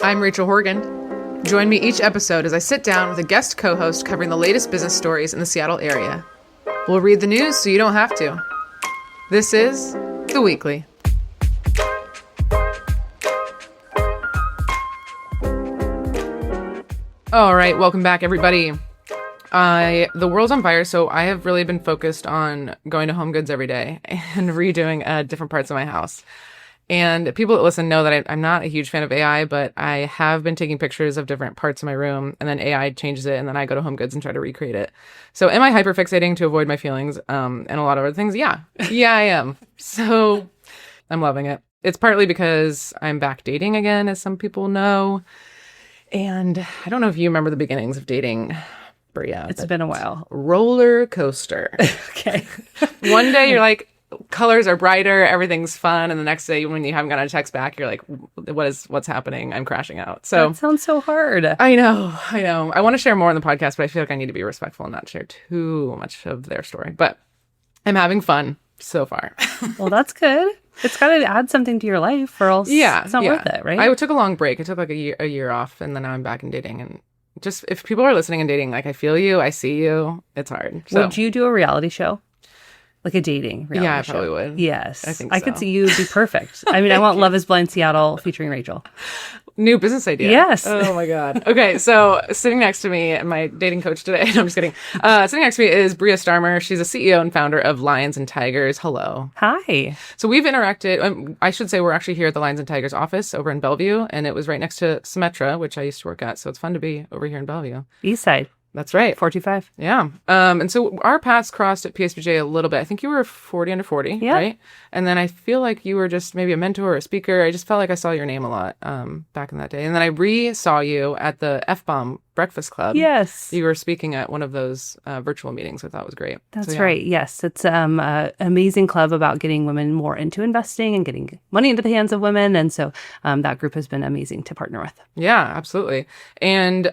I'm Rachel Horgan. Join me each episode as I sit down with a guest co-host covering the latest business stories in the Seattle area. We'll read the news so you don't have to. This is The Weekly. All right, welcome back, everybody. The world's on fire, so I have really been focused on going to Home Goods every day and redoing different parts of my house. And people that listen know that I'm not a huge fan of AI, but I have been taking pictures of different parts of my room, and then AI changes it, and then I go to Home Goods and try to recreate it. So am I hyperfixating to avoid my feelings and a lot of other things? Yeah, I am. So I'm loving it. It's partly because I'm back dating again, as some people know. And I don't know if you remember the beginnings of dating, Brea. It's been a while. Roller coaster. Okay. One day you're like, colors are brighter, everything's fun, and the next day when you haven't gotten a text back, you're like, what's happening? I'm crashing out. So that sounds so hard. I know. I want to share more on the podcast, but I feel like I need to be respectful and not share too much of their story. But I'm having fun so far. Well, that's good. It's got to add something to your life, or else it's not worth it, right? I took a long break. I took like a year off, and then now I'm back in dating. And just if people are listening and dating, like, I feel you, I see you. It's hard. So. Would you do a reality show? Like a dating reality show? Yeah, I probably would. Yes. I think I could see you be perfect. I mean, I want Love is Blind Seattle featuring Rachel. New business idea. Yes. Oh my God. Okay, so sitting next to me, my dating coach today, no, I'm just kidding. Sitting next to me is Brea Starmer. She's a CEO and founder of Lions and Tigers. Hello. Hi. So we've interacted. I should say we're actually here at the Lions and Tigers office over in Bellevue, and it was right next to Symetra, which I used to work at. So it's fun to be over here in Bellevue. East Side. That's right. 425. Yeah. And so our paths crossed at PSBJ a little bit. I think you were 40 under 40, right? And then I feel like you were just maybe a mentor or a speaker. I just felt like I saw your name a lot back in that day. And then I saw you at the F-Bomb Breakfast Club. Yes. You were speaking at one of those virtual meetings, I thought was great. That's right. Yes. It's an amazing club about getting women more into investing and getting money into the hands of women. And so that group has been amazing to partner with. Yeah, absolutely. And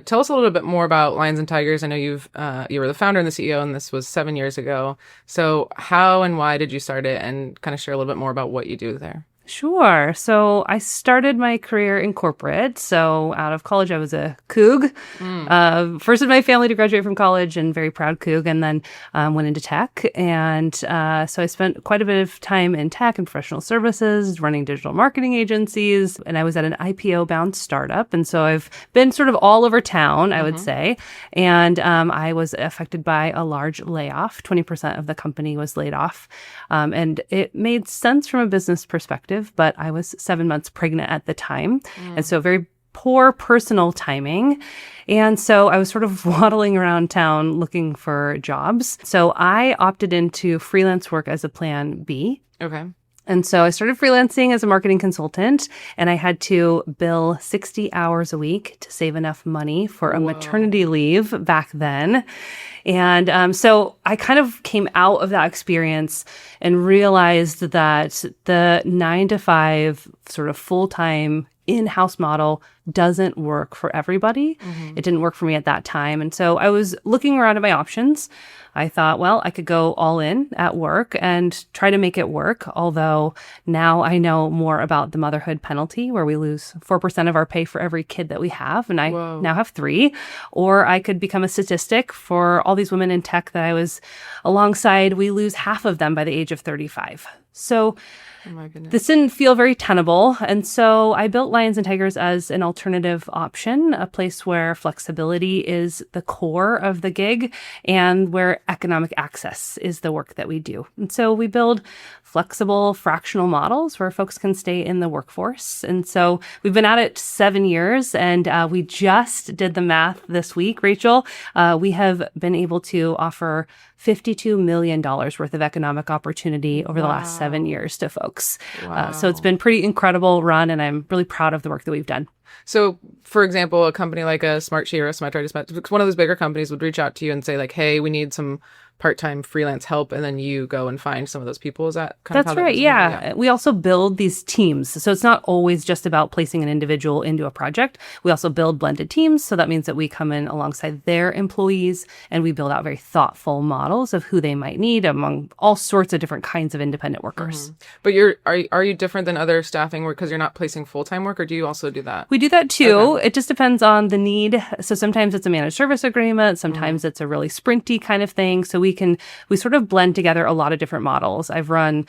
tell us a little bit more about Lions and Tigers. I know you were the founder and the CEO, and this was 7 years ago. So how and why did you start it, and kind of share a little bit more about what you do there? Sure. So I started my career in corporate. So out of college, I was a Coug. First in my family to graduate from college, and very proud Coug, and then went into tech. And so I spent quite a bit of time in tech and professional services, running digital marketing agencies. And I was at an IPO-bound startup. And so I've been sort of all over town, I would say. And I was affected by a large layoff. 20% of the company was laid off. And it made sense from a business perspective. But I was 7 months pregnant at the time. And so very poor personal timing. And so I was sort of waddling around town looking for jobs. So I opted into freelance work as a plan B. Okay. And so I started freelancing as a marketing consultant, and I had to bill 60 hours a week to save enough money for a maternity leave back then. And so I kind of came out of that experience and realized that the 9-to-5 sort of full-time in-house model doesn't work for everybody. It didn't work for me at that time. And so I was looking around at my options. I thought, well, I could go all in at work and try to make it work. Although now I know more about the motherhood penalty, where we lose 4% of our pay for every kid that we have. And I now have 3. Or I could become a statistic for all these women in tech that I was alongside. We lose half of them by the age of 35. So this didn't feel very tenable. And so I built Lions and Tigers as an alternative option, a place where flexibility is the core of the gig and where economic access is the work that we do. And so we build flexible fractional models where folks can stay in the workforce. And so we've been at it 7 years, and we just did the math this week, Rachel. We have been able to offer $52 million worth of economic opportunity over the last 7 years to folks. So it's been pretty incredible run, and I'm really proud of the work that we've done. So, for example, a company like a Smartsheet or a Symetra, one of those bigger companies would reach out to you and say, like, hey, we need some part-time freelance help, and then you go and find some of those people. Is that kind of how That's right. that Yeah. We also build these teams. So it's not always just about placing an individual into a project. We also build blended teams. So that means that we come in alongside their employees and we build out very thoughtful models of who they might need among all sorts of different kinds of independent workers. But are you different than other staffing work because you're not placing full-time work, or do you also do that? We do that too. Okay. It just depends on the need. So sometimes it's a managed service agreement. Sometimes it's a really sprinty kind of thing. So we sort of blend together a lot of different models. I've run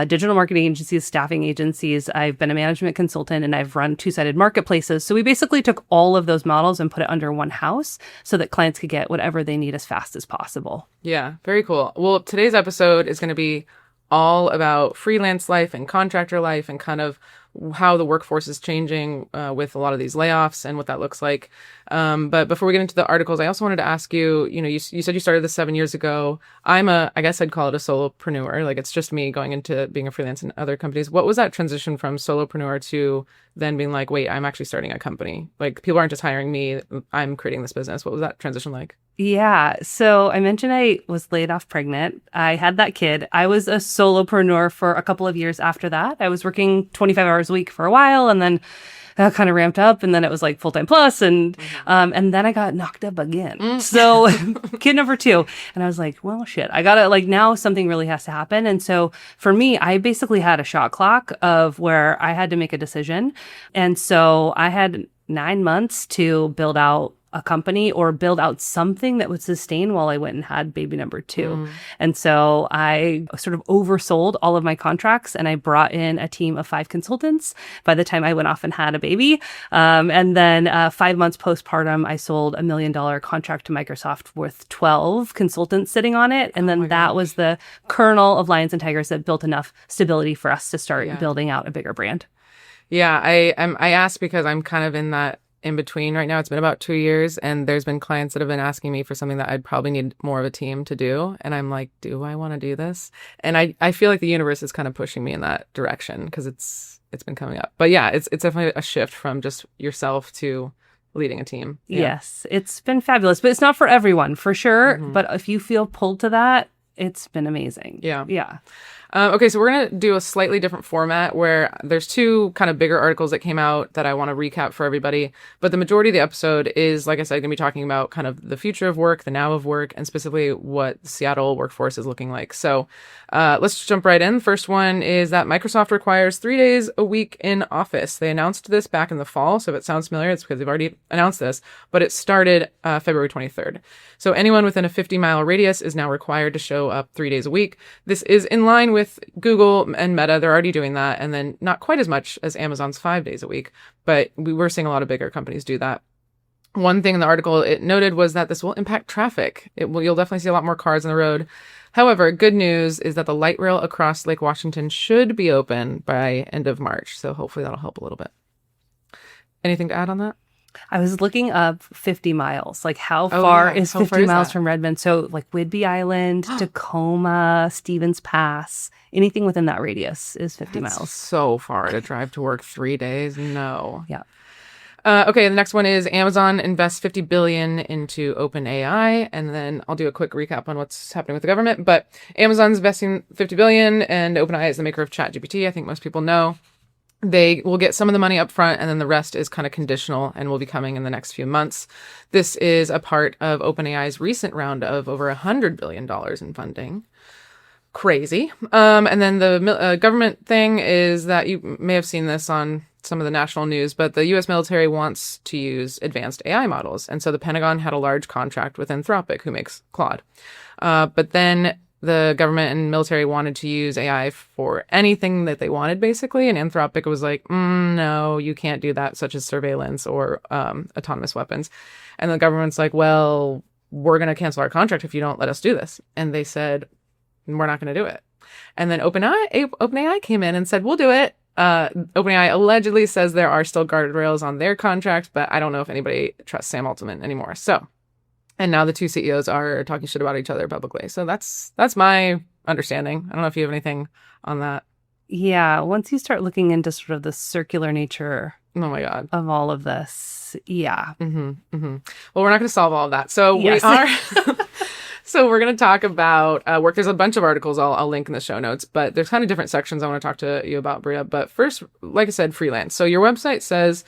digital marketing agencies, staffing agencies. I've been a management consultant, and I've run two-sided marketplaces. So we basically took all of those models and put it under one house so that clients could get whatever they need as fast as possible. Yeah, very cool. Well, today's episode is going to be all about freelance life and contractor life and kind of how the workforce is changing with a lot of these layoffs and what that looks like. But before we get into the articles, I also wanted to ask you, you said you started this 7 years ago. I guess I'd call it a solopreneur. Like, it's just me going into being a freelance in other companies. What was that transition from solopreneur to then being like, wait, I'm actually starting a company? Like, people aren't just hiring me, I'm creating this business. What was that transition like? Yeah. So I mentioned I was laid off pregnant. I had that kid. I was a solopreneur for a couple of years after that. I was working 25 hours a week for a while, and then that kind of ramped up, and then it was like full-time plus, and then I got knocked up again. So kid number 2, and I was like, well, shit, I gotta, like, now something really has to happen. And so for me, I basically had a shot clock of where I had to make a decision. And so I had 9 months to build out a company or build out something that would sustain while I went and had baby number 2. And so I sort of oversold all of my contracts, and I brought in a team of 5 consultants by the time I went off and had a baby. And then 5 months postpartum, I sold $1 million contract to Microsoft with 12 consultants sitting on it. And then that was the kernel of Lions and Tigers that built enough stability for us to start building out a bigger brand. Yeah, I asked because I'm kind of in that in between right now. It's been about 2 years, and there's been clients that have been asking me for something that I'd probably need more of a team to do. And I'm like, do I want to do this? And I feel like the universe is kind of pushing me in that direction because it's been coming up. But yeah, it's definitely a shift from just yourself to leading a team. Yeah. Yes, it's been fabulous, but it's not for everyone, for sure. But if you feel pulled to that, it's been amazing. Yeah. Yeah. Okay, so we're going to do a slightly different format where there's 2 kind of bigger articles that came out that I want to recap for everybody. But the majority of the episode is, like I said, going to be talking about kind of the future of work, the now of work, and specifically what the Seattle workforce is looking like. So let's jump right in. First one is that Microsoft requires 3 days a week in office. They announced this back in the fall. So if it sounds familiar, it's because they've already announced this. But it started February 23rd. So anyone within a 50-mile radius is now required to show up 3 days a week. This is in line with Google and Meta. They're already doing that. And then not quite as much as Amazon's 5 days a week. But we were seeing a lot of bigger companies do that. One thing in the article it noted was that this will impact traffic. You'll definitely see a lot more cars on the road. However, good news is that the light rail across Lake Washington should be open by end of March. So hopefully that'll help a little bit. Anything to add on that? I was looking up 50 miles. Like, how far is 50 miles from Redmond? So, like, Whidbey Island, Tacoma, Stevens Pass, anything within that radius is 50 miles. So far to drive to work 3 days. No. Yeah. Okay, the next one is Amazon invests $50 billion into OpenAI, and then I'll do a quick recap on what's happening with the government. But Amazon's investing $50 billion, and OpenAI is the maker of ChatGPT. I think most people know. They will get some of the money up front, and then the rest is kind of conditional and will be coming in the next few months. This is a part of OpenAI's recent round of over $100 billion in funding. Crazy. And then the government thing is that you may have seen this on some of the national news, but the U.S. military wants to use advanced AI models. And so the Pentagon had a large contract with Anthropic, who makes Claude. But then the government and military wanted to use AI for anything that they wanted, basically. And Anthropic was like, no, you can't do that, such as surveillance or autonomous weapons. And the government's like, well, we're going to cancel our contract if you don't let us do this. And they said, we're not going to do it. And then OpenAI came in and said, we'll do it. OpenAI allegedly says there are still guardrails on their contract, but I don't know if anybody trusts Sam Altman anymore. So, and now the 2 CEOs are talking shit about each other publicly. So that's my understanding. I don't know if you have anything on that. Yeah. Once you start looking into sort of the circular nature oh my God. of all of this. Yeah. Well, we're not going to solve all of that. So yes. So we're going to talk about work. There's a bunch of articles I'll link in the show notes, but there's kind of different sections I want to talk to you about, Brea. But first, like I said, freelance. So your website says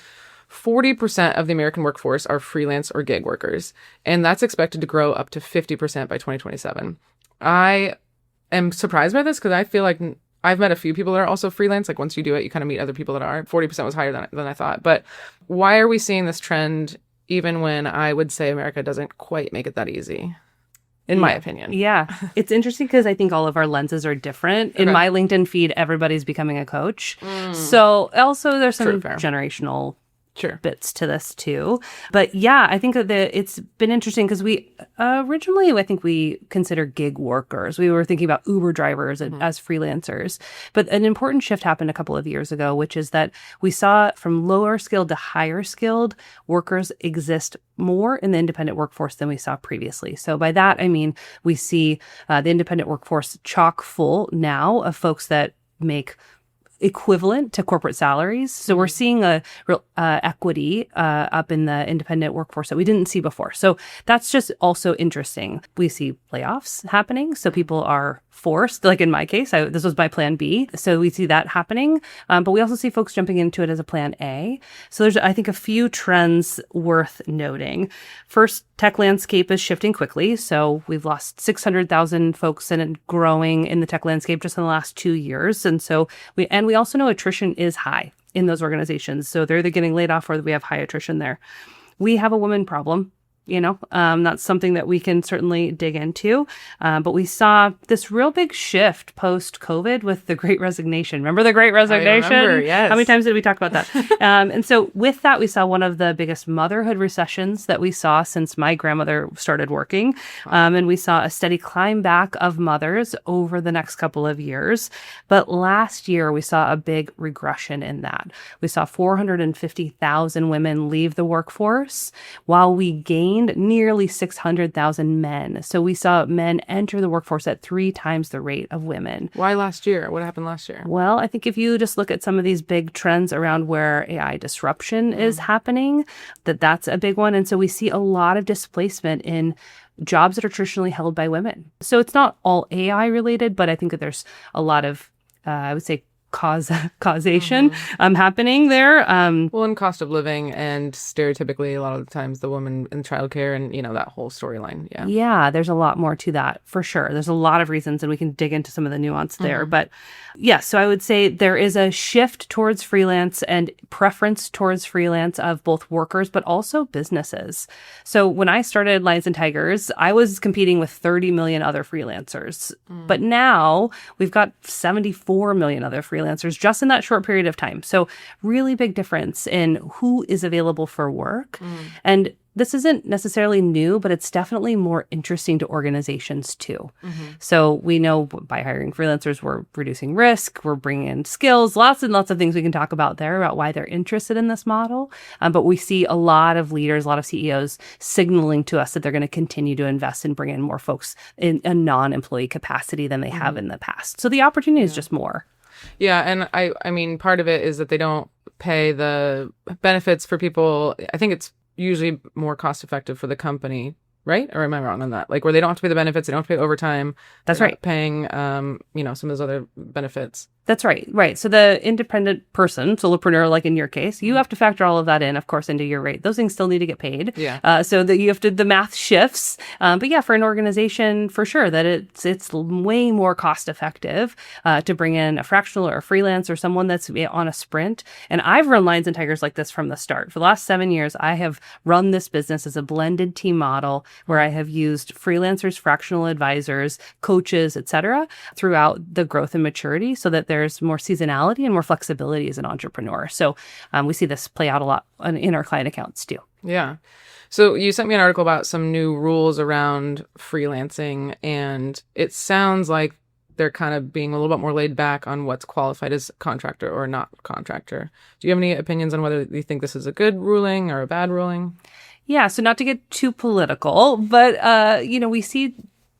40% of the American workforce are freelance or gig workers, and that's expected to grow up to 50% by 2027. I am surprised by this because I feel like I've met a few people that are also freelance. Like once you do it, you kind of meet other people that are. 40% was higher than I thought. But why are we seeing this trend even when I would say America doesn't quite make it that easy? In my opinion. Yeah. It's interesting because I think all of our lenses are different. In my LinkedIn feed, everybody's becoming a coach. So also there's some generational bits to this too. But yeah, I think that it's been interesting because we originally, I think we consider gig workers. We were thinking about Uber drivers as freelancers. But an important shift happened a couple of years ago, which is that we saw from lower skilled to higher skilled workers exist more in the independent workforce than we saw previously. So by that, I mean, we see the independent workforce chock full now of folks that make equivalent to corporate salaries. So we're seeing a real equity up in the independent workforce that we didn't see before. So that's just also interesting. We see layoffs happening. So people are forced, like in my case, this was my plan B. So we see that happening. But we also see folks jumping into it as a plan A. So there's, I think, a few trends worth noting. First, tech landscape is shifting quickly. So we've lost 600,000 folks and growing in the tech landscape just in the last 2 years. And so we also know attrition is high in those organizations. So they're either getting laid off or we have high attrition there. We have a woman problem. That's something that we can certainly dig into. But we saw this real big shift post-COVID with the Great Resignation. Remember the Great Resignation? I remember, yes. How many times did we talk about that? And so with that, we saw one of the biggest motherhood recessions that we saw since my grandmother started working. And we saw a steady climb back of mothers over the next couple of years. But last year, we saw a big regression in that. We saw 450,000 women leave the workforce while we gained nearly 600,000 men. So we saw men enter the workforce at 3 times the rate of women. Why last year? What happened last year? Well, I think if you just look at some of these big trends around where AI disruption is happening, that's a big one. And so we see a lot of displacement in jobs that are traditionally held by women. So it's not all AI related, but I think that there's a lot of, I would say, causation happening there. Well, and cost of living and stereotypically a lot of the times the woman in childcare and, that whole storyline. Yeah. Yeah, there's a lot more to that for sure. There's a lot of reasons and we can dig into some of the nuance there. But yes, so I would say there is a shift towards freelance and preference towards freelance of both workers, but also businesses. So when I started Lions and Tigers, I was competing with 30 million other freelancers. But now we've got 74 million other freelancers just in that short period of time. So really big difference in who is available for work. And this isn't necessarily new, but it's definitely more interesting to organizations too. So we know by hiring freelancers, we're reducing risk, we're bringing in skills, lots and lots of things we can talk about there about why they're interested in this model. But we see a lot of leaders, a lot of CEOs signaling to us that they're going to continue to invest and bring in more folks in a non-employee capacity than they have in the past. So the opportunity is just more. Yeah, and I mean, part of it is that they don't pay the benefits for people. I think it's usually more cost effective for the company, right? Or am I wrong on that? Like where they don't have to pay the benefits, they don't have to pay overtime. That's right. Paying, some of those other benefits. That's right. Right. So the independent person, solopreneur, like in your case, you have to factor all of that in, of course, into your rate. Those things still need to get paid. Yeah. So that you have to, the math shifts. But yeah, for an organization, for sure, that it's way more cost effective to bring in a fractional or a freelance or someone that's on a sprint. And I've run Lions and Tigers like this from the start. For the last 7 years, I have run this business as a blended team model where I have used freelancers, fractional advisors, coaches, et cetera, throughout the growth and maturity so that there's more seasonality and more flexibility as an entrepreneur. So we see this play out a lot in our client accounts too. Yeah. So you sent me an article about some new rules around freelancing, and it sounds like they're kind of being a little bit more laid back on what's qualified as contractor or not contractor. Do you have any opinions on whether you think this is a good ruling or a bad ruling? Yeah. So not to get too political, but, we see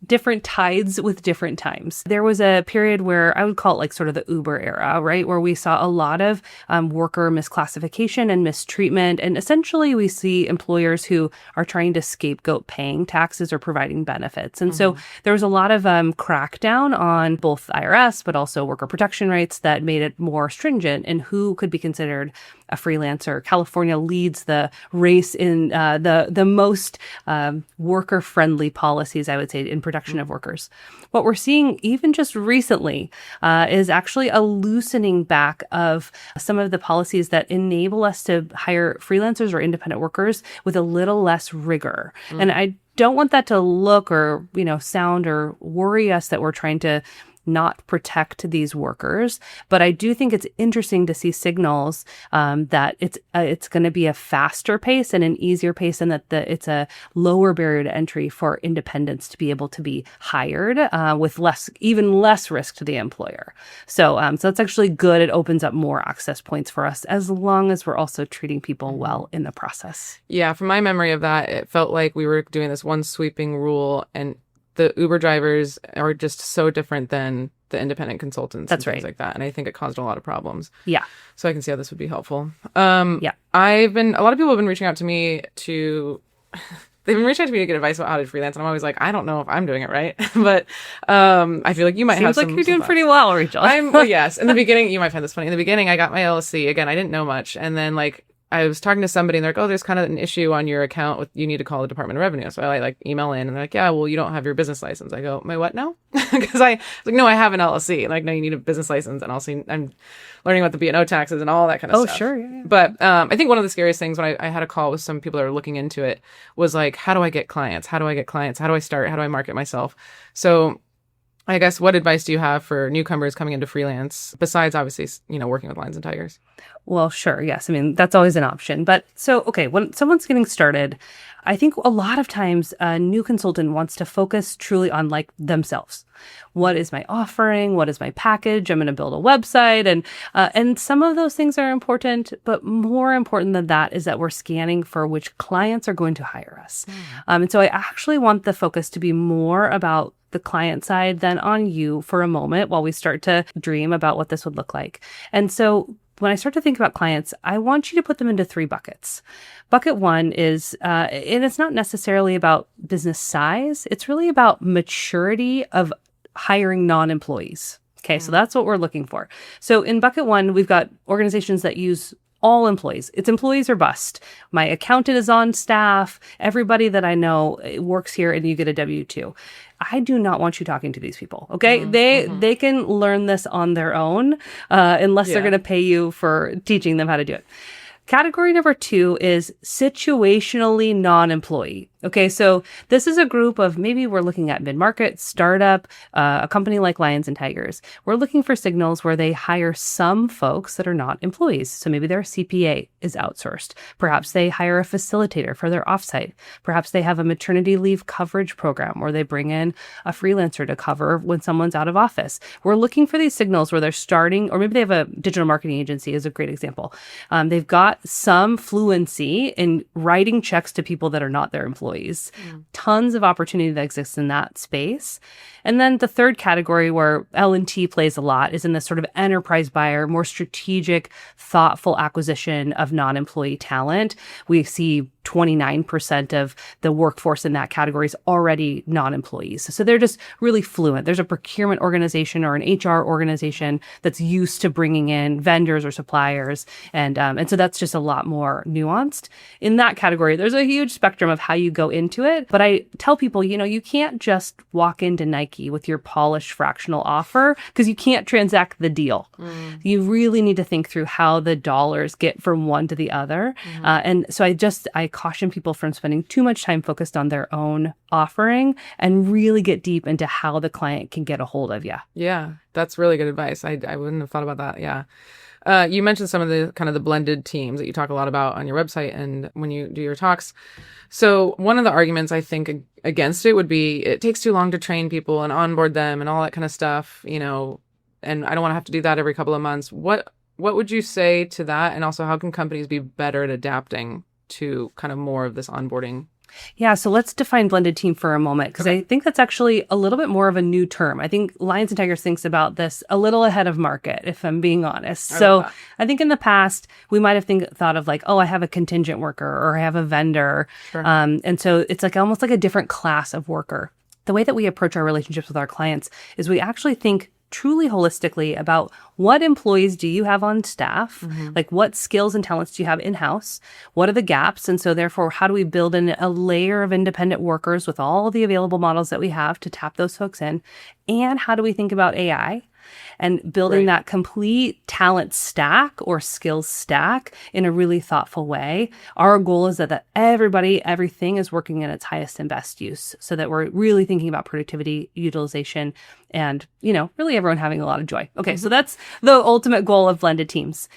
different tides with different times. There was a period where I would call it like sort of the Uber era, right? Where we saw a lot of worker misclassification and mistreatment. And essentially we see employers who are trying to scapegoat paying taxes or providing benefits. And so there was a lot of crackdown on both IRS, but also worker protection rights that made it more stringent in who could be considered a freelancer. California leads the race in the most worker-friendly policies, I would say, in protection of workers. What we're seeing even just recently is actually a loosening back of some of the policies that enable us to hire freelancers or independent workers with a little less rigor. And I don't want that to look or, sound or worry us that we're trying to not protect these workers. But I do think it's interesting to see signals that it's going to be a faster pace and an easier pace, and that it's a lower barrier to entry for independents to be able to be hired with even less risk to the employer. So that's actually good. It opens up more access points for us as long as we're also treating people well in the process. Yeah, from my memory of that, it felt like we were doing this one sweeping rule, and the Uber drivers are just so different than the independent consultants and things like that. And I think it caused a lot of problems. Yeah. So I can see how this would be helpful. Yeah. A lot of people have been reaching out to me they've been reaching out to me to get advice about how to freelance. And I'm always like, I don't know if I'm doing it right. But I feel like you might have some. Seems like you're doing pretty well, Rachel. Yes. In the beginning, you might find this funny. In the beginning, I got my LLC. Again, I didn't know much. And then I was talking to somebody and they're like, oh, there's kind of an issue on your account you need to call the Department of Revenue. So I email in and they're like, yeah, well, you don't have your business license. I go, my what now? Because I was like, no, I have an LLC. Like, no, you need a business license. And also I'm learning about the B&O taxes and all that kind of stuff. Oh, sure. Yeah. But I think one of the scariest things when I had a call with some people that are looking into it was like, how do I get clients? How do I get clients? How do I start? How do I market myself? So I guess what advice do you have for newcomers coming into freelance besides obviously, working with lions and tigers? Well, sure. Yes. I mean, that's always an option. But okay, when someone's getting started, I think a lot of times a new consultant wants to focus truly on themselves. What is my offering? What is my package? I'm going to build a website. And some of those things are important, but more important than that is that we're scanning for which clients are going to hire us. And so I actually want the focus to be more about the client side than on you for a moment while we start to dream about what this would look like. And so when I start to think about clients, I want you to put them into 3 buckets. Bucket 1 is, and it's not necessarily about business size. It's really about maturity of hiring non-employees. Okay, so that's what we're looking for. So in bucket 1, we've got organizations that use all employees. It's employees or bust. My accountant is on staff. Everybody that I know works here and you get a W-2. I do not want you talking to these people. Okay. They can learn this on their own, unless they're going to pay you for teaching them how to do it. Category number 2 is situationally non-employee. Okay, so this is a group of, maybe we're looking at mid-market, startup, a company like Lions and Tigers. We're looking for signals where they hire some folks that are not employees. So maybe their CPA is outsourced. Perhaps they hire a facilitator for their offsite. Perhaps they have a maternity leave coverage program where they bring in a freelancer to cover when someone's out of office. We're looking for these signals where they're starting, or maybe they have a digital marketing agency is a great example. They've got some fluency in writing checks to people that are not their employees. Tons of opportunity that exists in that space. And then the third category where L&T plays a lot is in this sort of enterprise buyer, more strategic, thoughtful acquisition of non-employee talent. We see 29% of the workforce in that category is already non-employees. So they're just really fluent. There's a procurement organization or an HR organization that's used to bringing in vendors or suppliers. And so that's just a lot more nuanced. In that category, there's a huge spectrum of how you go into it. But I tell people, you can't just walk into Nike with your polished fractional offer because you can't transact the deal. You really need to think through how the dollars get from one to the other. And so I caution people from spending too much time focused on their own offering and really get deep into how the client can get a hold of you. Yeah, that's really good advice. I wouldn't have thought about that. Yeah. You mentioned some of the kind of the blended teams that you talk a lot about on your website and when you do your talks. So one of the arguments I think against it would be it takes too long to train people and onboard them and all that kind of stuff, and I don't want to have to do that every couple of months. What would you say to that? And also, how can companies be better at adapting to kind of more of this onboarding Yeah, so let's define blended team for a moment, because I think that's actually a little bit more of a new term. I think Lions and Tigers thinks about this a little ahead of market, if I'm being honest. So I think in the past, we might have thought of like, oh, I have a contingent worker or I have a vendor. Sure. And so it's like almost like a different class of worker. The way that we approach our relationships with our clients is we actually think truly holistically about what employees do you have on staff, like what skills and talents do you have in-house, what are the gaps, and so therefore how do we build in a layer of independent workers with all the available models that we have to tap those folks in, and how do we think about AI and building that complete talent stack or skills stack in a really thoughtful way. Our goal is that everything is working in its highest and best use, so that we're really thinking about productivity, utilization, and, really everyone having a lot of joy. Okay, so that's the ultimate goal of blended teams.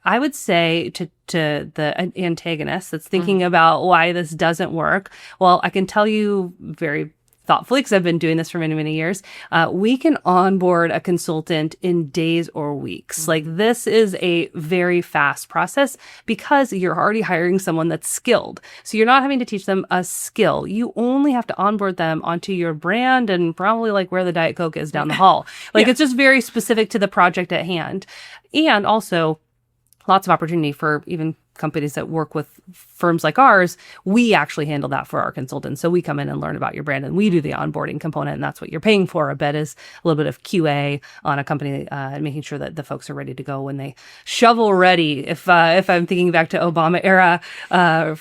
I would say to the antagonist that's thinking about why this doesn't work, well, I can tell you very thoughtfully, because I've been doing this for many, many years, we can onboard a consultant in days or weeks. Like, this is a very fast process because you're already hiring someone that's skilled. So you're not having to teach them a skill. You only have to onboard them onto your brand and probably like where the Diet Coke is down the hall. Like, it's just very specific to the project at hand. And also lots of opportunity for even companies that work with firms like ours. We actually handle that for our consultants. So we come in and learn about your brand, and we do the onboarding component, and that's what you're paying for. A bit is a little bit of QA on a company, and making sure that the folks are ready to go when they shovel ready. If I'm thinking back to Obama era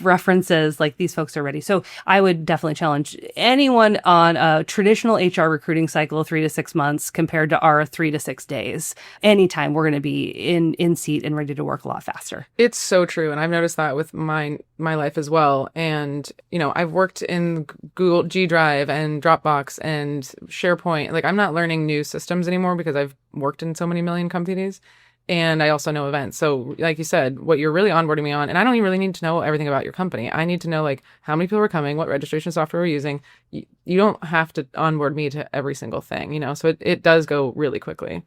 references, like, these folks are ready. So I would definitely challenge anyone on a traditional HR recruiting cycle, 3 to 6 months, compared to our 3 to 6 days. Anytime, we're going to be in seat and ready to work a lot faster. It's so true. And I've noticed that with my life as well. And, I've worked in Google G Drive and Dropbox and SharePoint. Like, I'm not learning new systems anymore because I've worked in so many million companies. And I also know events. So like you said, what you're really onboarding me on, and I don't even really need to know everything about your company. I need to know, like, how many people are coming, what registration software we're using. You don't have to onboard me to every single thing, so it does go really quickly.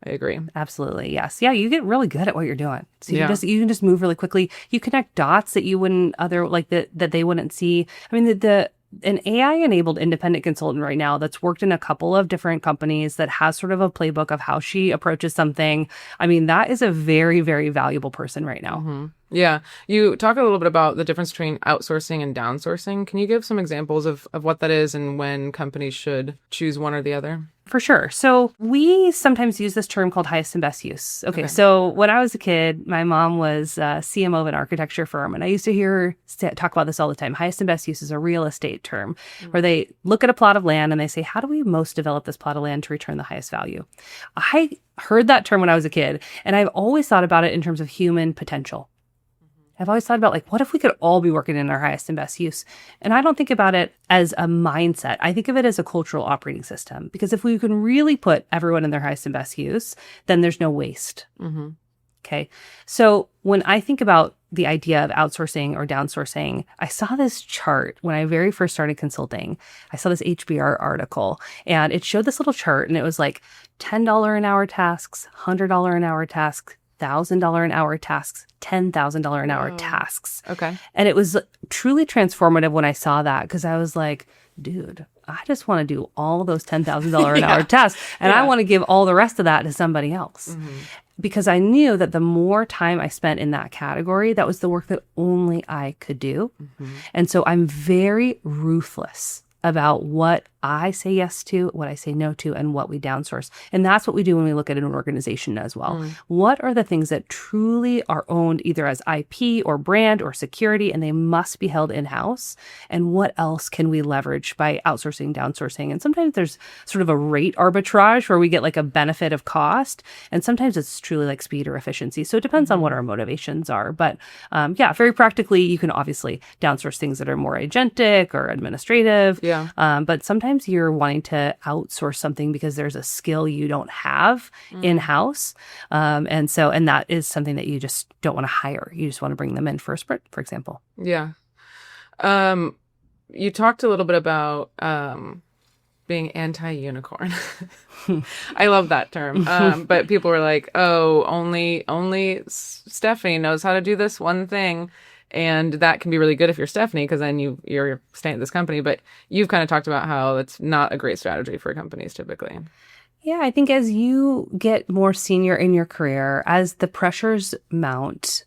I agree. Absolutely. Yes. Yeah. You get really good at what you're doing. So you can just move really quickly. You connect dots that you wouldn't that they wouldn't see. I mean, an AI-enabled independent consultant right now that's worked in a couple of different companies, that has sort of a playbook of how she approaches something. I mean, that is a very, very valuable person right now. Mm-hmm. Yeah. You talk a little bit about the difference between outsourcing and downsourcing. Can you give some examples of what that is and when companies should choose one or the other? For sure. So we sometimes use this term called highest and best use. Okay. So when I was a kid, my mom was CMO of an architecture firm, and I used to hear her talk about this all the time. Highest and best use is a real estate term where they look at a plot of land and they say, how do we most develop this plot of land to return the highest value? I heard that term when I was a kid, and I've always thought about it in terms of human potential. I've always thought about, like, what if we could all be working in our highest and best use? And I don't think about it as a mindset. I think of it as a cultural operating system, because if we can really put everyone in their highest and best use, then there's no waste. Mm-hmm. Okay. So when I think about the idea of outsourcing or downsourcing, I saw this chart when I very first started consulting. I saw this HBR article, and it showed this little chart, and it was like $10 an hour tasks, $100 an hour tasks, $1,000 an hour tasks, $10,000 an hour tasks. Okay. And it was truly transformative when I saw that, because I was like, dude, I just want to do all those $10,000 an hour tasks, and I want to give all the rest of that to somebody else. Mm-hmm. Because I knew that the more time I spent in that category, that was the work that only I could do. Mm-hmm. And so I'm very ruthless about what I say yes to, what I say no to, and what we downsource. And that's what we do when we look at an organization as well. What are the things that truly are owned either as IP or brand or security, and they must be held in-house? And what else can we leverage by outsourcing, downsourcing? And sometimes there's sort of a rate arbitrage where we get like a benefit of cost. And sometimes it's truly like speed or efficiency. So it depends on what our motivations are. But very practically, you can obviously downsource things that are more agentic or administrative. Yeah. But sometimes you're wanting to outsource something because there's a skill you don't have in-house. And that is something that you just don't want to hire. You just want to bring them in for a sprint, for example. Yeah. You talked a little bit about being anti-unicorn. I love that term. But people were like, oh, only Stephanie knows how to do this one thing. And that can be really good if you're Stephanie, because then you're staying at this company. But you've kind of talked about how it's not a great strategy for companies typically. Yeah, I think as you get more senior in your career, as the pressures mount,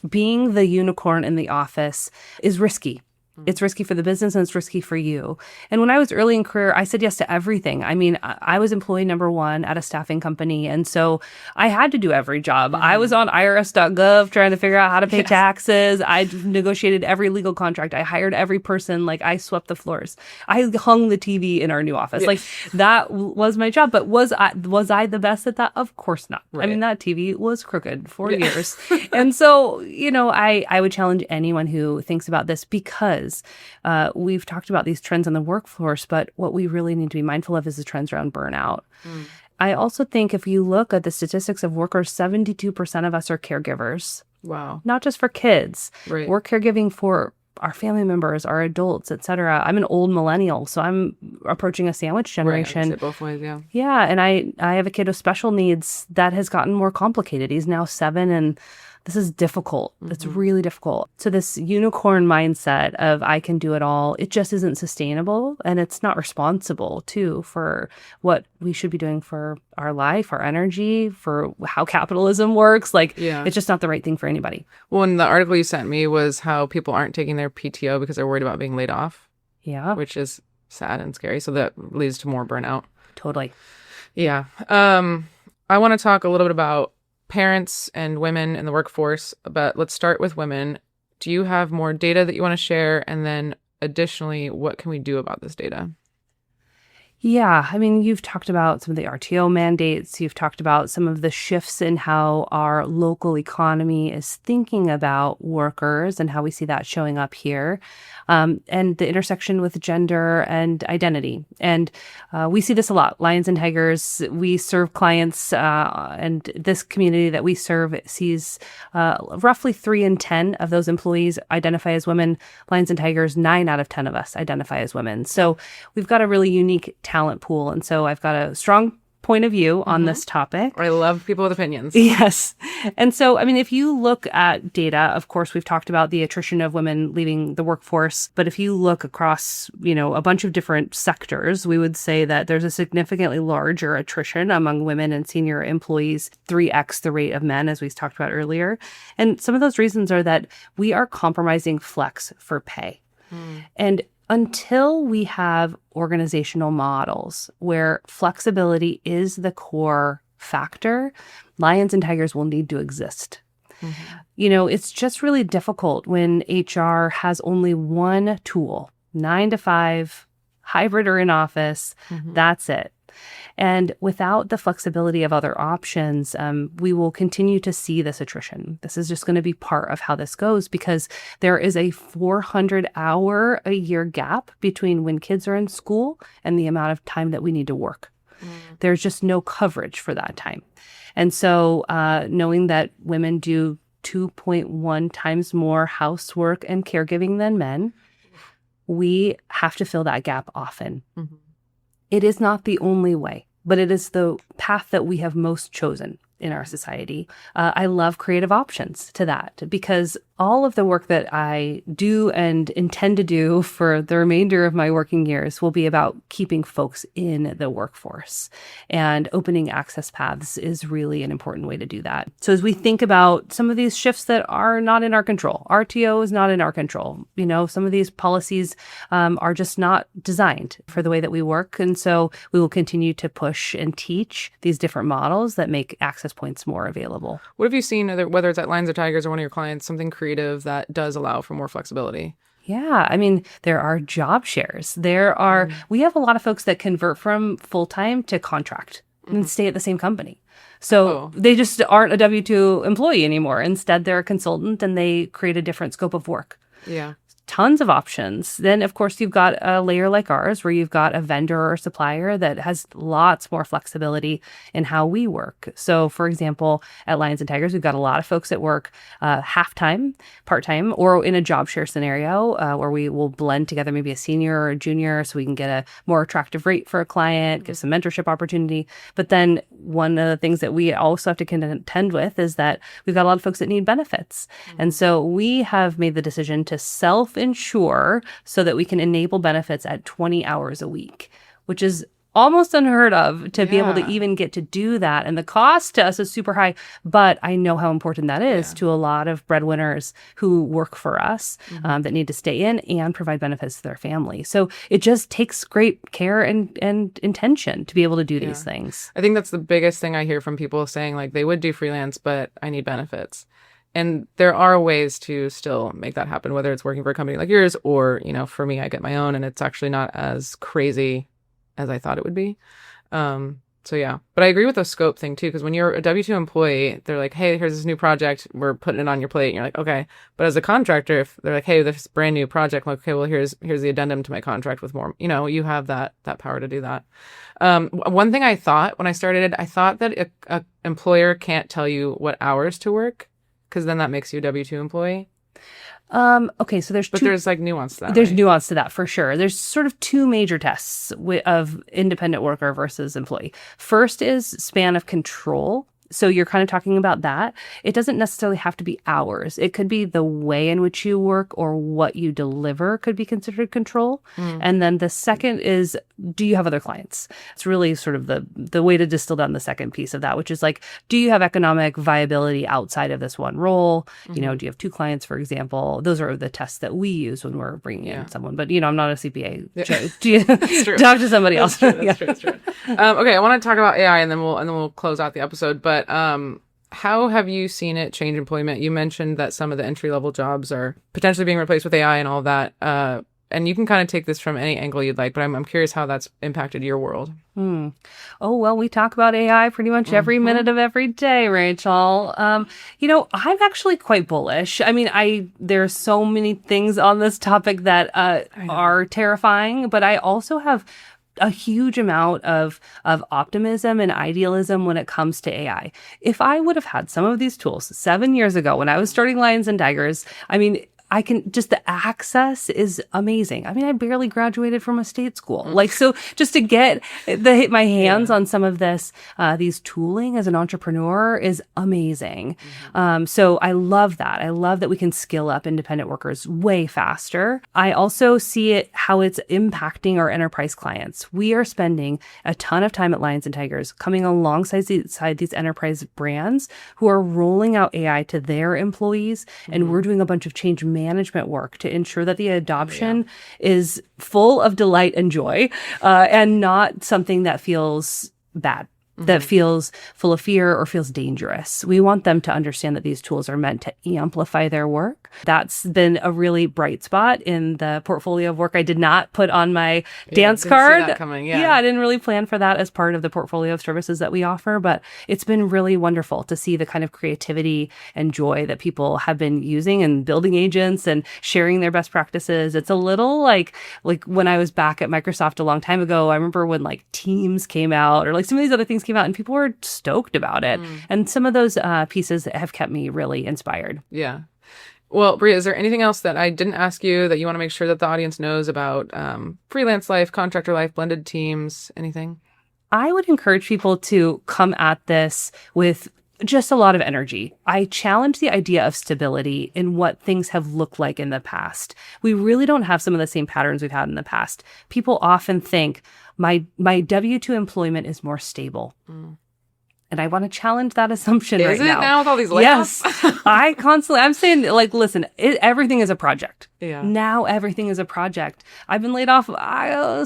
being the unicorn in the office is risky. It's risky for the business and it's risky for you. And when I was early in career, I said yes to everything. I mean, I was employee number one at a staffing company. And so I had to do every job. I was on irs.gov trying to figure out how to pay taxes. I negotiated every legal contract. I hired every person. Like, I swept the floors. I hung the TV in our new office. Like, that was my job. But was I the best at that? Of course not. Right. I mean, that TV was crooked for years. And so, I would challenge anyone who thinks about this, because we've talked about these trends in the workforce, but what we really need to be mindful of is the trends around burnout. I also think if you look at the statistics of workers, 72% of us are caregivers. Wow. Not just for kids. Right. We're caregiving for our family members, our adults, et cetera. I'm an old millennial, so I'm approaching a sandwich generation. Right. Both ways, yeah. Yeah, and I have a kid with special needs that has gotten more complicated. He's now 7, and this is difficult. It's really difficult. So this unicorn mindset of I can do it all, it just isn't sustainable, and it's not responsible too for what we should be doing for our life, our energy, for how capitalism works. It's just not the right thing for anybody. Well, and the article you sent me was how people aren't taking their PTO because they're worried about being laid off. Yeah. Which is sad and scary. So that leads to more burnout. Totally. Yeah. I want to talk a little bit about parents and women in the workforce, but let's start with women. Do you have more data that you want to share? And then additionally, what can we do about this data? Yeah, I mean, you've talked about some of the RTO mandates. You've talked about some of the shifts in how our local economy is thinking about workers and how we see that showing up here, and the intersection with gender and identity. And we see this a lot. Lions and Tigers, we serve clients, and this community that we serve sees roughly 3 in 10 of those employees identify as women. Lions and Tigers, 9 out of 10 of us identify as women. So we've got a really unique talent pool. And so I've got a strong point of view on this topic. I love people with opinions. Yes. And so, I mean, if you look at data, of course, we've talked about the attrition of women leaving the workforce. But if you look across, a bunch of different sectors, we would say that there's a significantly larger attrition among women and senior employees, 3x the rate of men, as we talked about earlier. And some of those reasons are that we are compromising flex for pay. And until we have organizational models where flexibility is the core factor, Lions and Tigers will need to exist. It's just really difficult when HR has only one tool, 9 to 5, hybrid or in office. That's it. And without the flexibility of other options, we will continue to see this attrition. This is just going to be part of how this goes, because there is a 400-hour-a-year gap between when kids are in school and the amount of time that we need to work. There's just no coverage for that time. And so knowing that women do 2.1 times more housework and caregiving than men, we have to fill that gap often. It is not the only way, but it is the path that we have most chosen in our society. I love creative options to that, because all of the work that I do and intend to do for the remainder of my working years will be about keeping folks in the workforce, and opening access paths is really an important way to do that. So as we think about some of these shifts that are not in our control, RTO is not in our control. Some of these policies are just not designed for the way that we work. And so we will continue to push and teach these different models that make access points more available. What have you seen, whether it's at Lions or Tigers or one of your clients, something creative that does allow for more flexibility? Yeah, I mean, there are job shares. We have a lot of folks that convert from full-time to contract and stay at the same company. So they just aren't a W-2 employee anymore. Instead, they're a consultant and they create a different scope of work. Yeah. tons of options. Then, of course, you've got a layer like ours where you've got a vendor or supplier that has lots more flexibility in how we work. So, for example, at Lions and Tigers, we've got a lot of folks that work half-time, part-time, or in a job share scenario where we will blend together maybe a senior or a junior so we can get a more attractive rate for a client, give some mentorship opportunity. But then one of the things that we also have to contend with is that we've got a lot of folks that need benefits. And so we have made the decision to self-insure so that we can enable benefits at 20 hours a week, which is almost unheard of to be able to even get to do that. And the cost to us is super high, but I know how important that is to a lot of breadwinners who work for us that need to stay in and provide benefits to their family. So it just takes great care and intention to be able to do these things. I think that's the biggest thing I hear from people saying, like, they would do freelance, but I need benefits. And there are ways to still make that happen, whether it's working for a company like yours or, you know, for me, I get my own and it's actually not as crazy as I thought it would be. So yeah, but I agree with the scope thing too, because when you're a W-2 employee, they're like, hey, here's this new project, we're putting it on your plate. And you're like, okay. But as a contractor, if they're like, hey, this brand new project, I'm like, okay, well, here's the addendum to my contract with more, you know, you have that power to do that. One thing I thought when I started, I thought that a employer can't tell you what hours to work, because then that makes you a W-2 employee. Okay, so there's like nuance to that. There's right? nuance to that for sure. There's sort of two major tests of independent worker versus employee. First is span of control. So you're kind of talking about that. It doesn't necessarily have to be hours. It could be the way in which you work or what you deliver could be considered control. And then the second is, do you have other clients? It's really sort of the way to distill down the second piece of that, which is like, do you have economic viability outside of this one role? You know, do you have two clients, for example? Those are the tests that we use when we're bringing in someone. But, you know, I'm not a CPA. Do you talk to somebody else? That's true. Okay, I want to talk about AI and then we'll close out the episode. But how have you seen it change employment? You mentioned that some of the entry-level jobs are potentially being replaced with AI and all that. And you can kind of take this from any angle you'd like, but I'm curious how that's impacted your world. Oh, well, we talk about AI pretty much every minute of every day, Rachel. You know, I'm actually quite bullish. I mean, there's so many things on this topic that are terrifying, but I also have a huge amount of optimism and idealism when it comes to AI. If I would have had some of these tools 7 years ago when I was starting Lions and Tigers, I mean, the access is amazing. I mean, I barely graduated from a state school. Like, so just to get my hands on some of this, these tooling as an entrepreneur is amazing. So I love that. I love that we can skill up independent workers way faster. I also see how it's impacting our enterprise clients. We are spending a ton of time at Lions and Tigers coming alongside these enterprise brands who are rolling out AI to their employees. And we're doing a bunch of change management work to ensure that the adoption is full of delight and joy and not something that feels bad, that feels full of fear or feels dangerous. We want them to understand that these tools are meant to amplify their work. That's been a really bright spot in the portfolio of work I did not put on my dance card. See that coming, I didn't really plan for that as part of the portfolio of services that we offer, but it's been really wonderful to see the kind of creativity and joy that people have been using and building agents and sharing their best practices. It's a little like when I was back at Microsoft a long time ago, I remember when like Teams came out or like some of these other things came out and people were stoked about it. And some of those pieces have kept me really inspired. Yeah. Well, Brea, is there anything else that I didn't ask you that you want to make sure that the audience knows about freelance life, contractor life, blended teams, anything? I would encourage people to come at this with just a lot of energy. I challenge the idea of stability in what things have looked like in the past. We really don't have some of the same patterns we've had in the past. People often think my W-2 employment is more stable. And I want to challenge that assumption right now. Is it now with all these layoffs? Yes. I'm saying, like, listen, everything is a project. Yeah. Now everything is a project. I've been laid off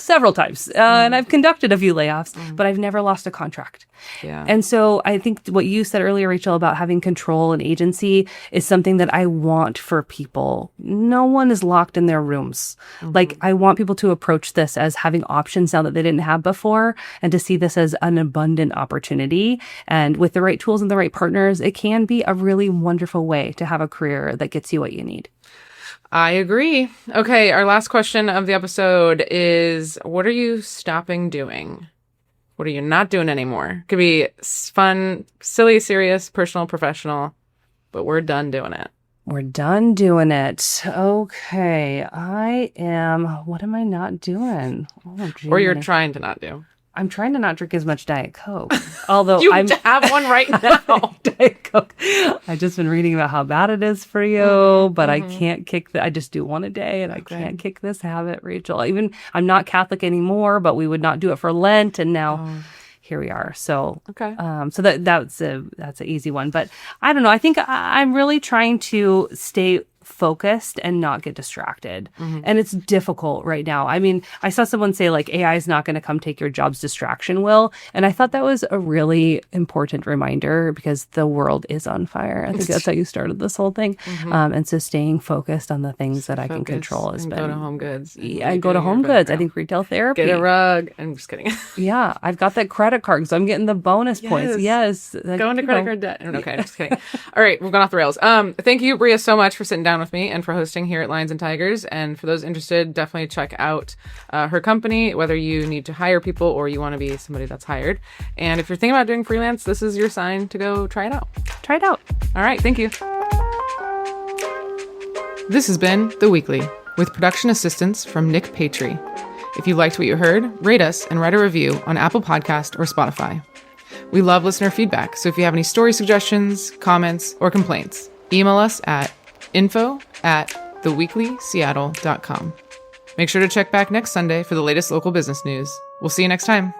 several times, and I've conducted a few layoffs, but I've never lost a contract. Yeah. And so I think what you said earlier, Rachel, about having control and agency is something that I want for people. No one is locked in their rooms. Like, I want people to approach this as having options now that they didn't have before, and to see this as an abundant opportunity. And with the right tools and the right partners, it can be a really wonderful way to have a career that gets you what you need. I agree. Okay, our last question of the episode is, what are you stopping doing? What are you not doing anymore? Could be fun, silly, serious, personal, professional, but we're done doing it. We're done doing it. Okay. What am I not doing? Oh, Or you're trying to not do. I'm trying to not drink as much Diet Coke. Although You have one right now. Diet Coke. I've just been reading about how bad it is for you, but I can't I just do one a day and I can't kick this habit, Rachel. Even I'm not Catholic anymore, but we would not do it for Lent. And now here we are. So, so that's an easy one, but I don't know. I think I'm really trying to stay focused and not get distracted. And it's difficult right now. I mean, I saw someone say like AI is not going to come take your job's distraction will. And I thought that was a really important reminder because the world is on fire. I think that's how you started this whole thing. And so staying focused on the things that I can control has been. Go to Home Goods. Yeah, go to Home Goods. I think retail therapy. Get a rug. I'm just kidding. Yeah, I've got that credit card, so I'm getting the bonus points. Yes. Go into credit card debt. Okay, I'm just kidding. All right, we've gone off the rails. Thank you, Brea, so much for sitting down with me and for hosting here at Lions and Tigers. And for those interested, definitely check out her company, whether you need to hire people or you want to be somebody that's hired. And if you're thinking about doing freelance, this is your sign to go try it out. Try it out. All right, thank you. This has been The Weekly with production assistance from Nick Patry. If you liked what you heard, rate us and write a review on Apple Podcast or Spotify. We love listener feedback, so if you have any story suggestions, comments, or complaints, email us at info@theweeklyseattle.com. Make sure to check back next Sunday for the latest local business news. We'll see you next time.